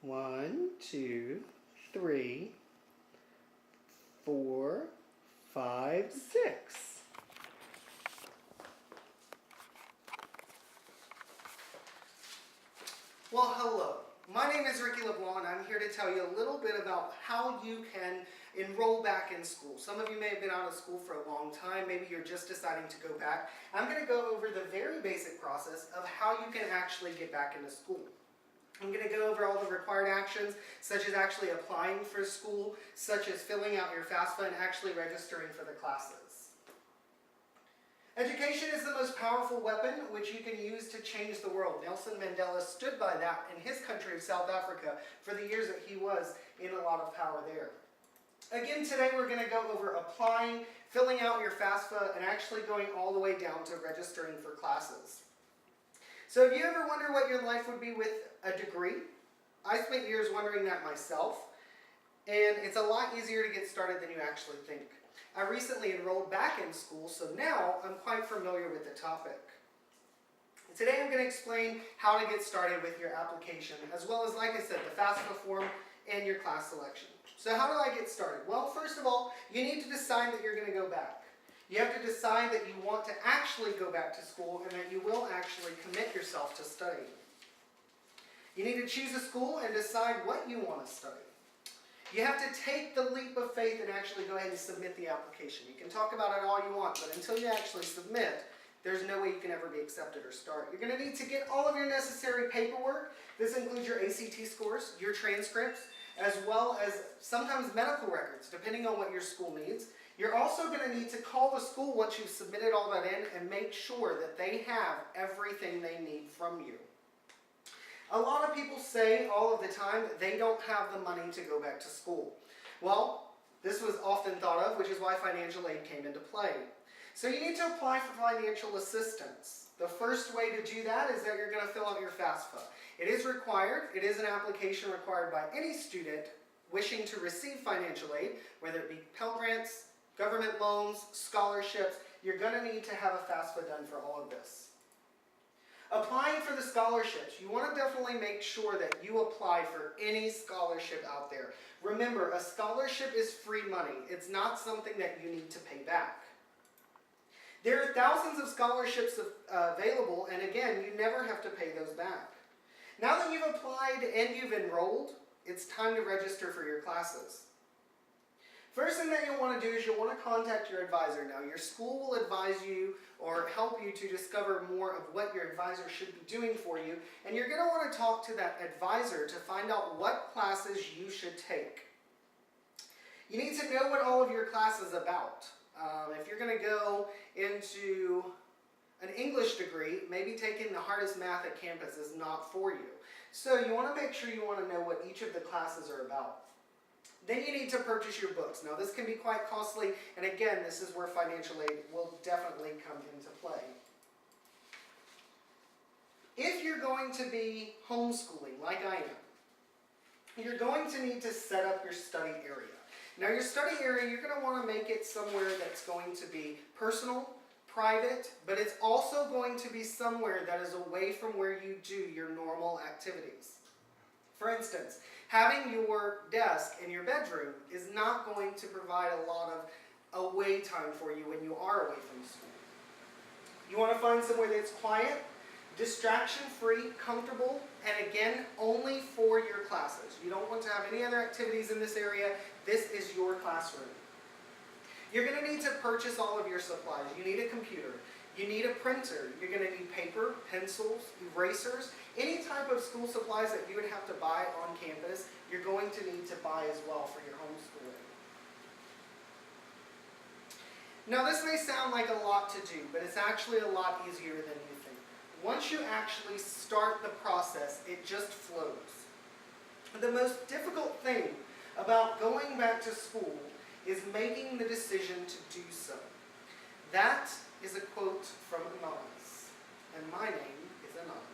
1, 2, 3, 4, 5, 6. Well, hello. My name is Ricky LeBlanc, and I'm here to tell you a little bit about how you can enroll back in school. Some of you may have been out of school for a long time. Maybe you're just deciding to go back. I'm going to go over the very basic process of how you can actually get back into school. I'm going to go over all the required actions, such as actually applying for school, such as filling out your FAFSA and actually registering for the classes. Education is the most powerful weapon which you can use to change the world. Nelson Mandela stood by that in his country of South Africa for the years that he was in a lot of power there. Again, today we're going to go over applying, filling out your FAFSA, and actually going all the way down to registering for classes. So if you ever wonder what your life would be with a degree, I spent years wondering that myself, and it's a lot easier to get started than you actually think. I recently enrolled back in school, so now I'm quite familiar with the topic. Today I'm going to explain how to get started with your application, as well as, like I said, the FAFSA form and your class selection. So how do I get started? Well, first of all, you need to decide that you're going to go back. You have to decide that you want to actually go back to school and that you will actually commit yourself to studying. You need to choose a school and decide what you want to study. You have to take the leap of faith and actually go ahead and submit the application. You can talk about it all you want, but until you actually submit, there's no way you can ever be accepted or start. You're going to need to get all of your necessary paperwork. This includes your ACT scores, your transcripts, as well as sometimes medical records, depending on what your school needs. You're also going to need to call the school once you've submitted all that in and make sure that they have everything they need from you. A lot of people say all of the time that they don't have the money to go back to school. Well, this was often thought of, which is why financial aid came into play. So you need to apply for financial assistance. The first way to do that is that you're going to fill out your FAFSA. It is required. It is an application required by any student wishing to receive financial aid, whether it be Pell Grants, government loans, scholarships. You're going to need to have a FAFSA done for all of this. Applying for the scholarships, you want to definitely make sure that you apply for any scholarship out there. Remember, a scholarship is free money. It's not something that you need to pay back. There are thousands of scholarships available, and again, you never have to pay those back. Now that you've applied and you've enrolled, it's time to register for your classes. First thing that you'll want to do is you'll want to contact your advisor. Now, your school will advise you or help you to discover more of what your advisor should be doing for you, and you're going to want to talk to that advisor to find out what classes you should take. You need to know what all of your class is about. If you're going to go into an English degree, maybe taking the hardest math at campus is not for you. So you want to make sure you want to know what each of the classes are about. Then you need to purchase your books. Now this can be quite costly, and again, this is where financial aid will definitely come into play. If you're going to be homeschooling, like I am, you're going to need to set up your study area. Now your study area, you're going to want to make it somewhere that's going to be personal, private, but it's also going to be somewhere that is away from where you do your normal activities. For instance, having your desk in your bedroom is not going to provide a lot of away time for you when you are away from school. You want to find somewhere that's quiet, distraction-free, comfortable, and again, only for your classes. You don't want to have any other activities in this area. This is your classroom. You're going to need to purchase all of your supplies. You need a computer. You need a printer. You're going to need paper, pencils, erasers, any type of school supplies that you would have to buy on campus, you're going to need to buy as well for your homeschooling. Now this may sound like a lot to do, but it's actually a lot easier than you think. Once you actually start the process, it just flows. The most difficult thing about going back to school is making the decision to do so. That is a quote from Anonymous, and my name is Anonymous.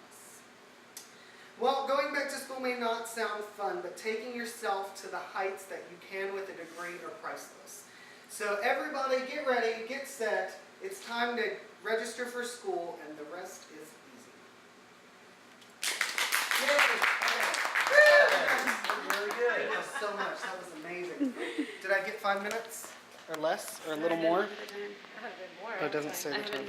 Well, going back to school may not sound fun, but taking yourself to the heights that you can with a degree are priceless. So everybody get ready, get set. It's time to register for school, and the rest is easy. Yay! Okay. so much. That was amazing. Did I get 5 minutes or less or a little more? I have a bit more. Oh, it doesn't say the time.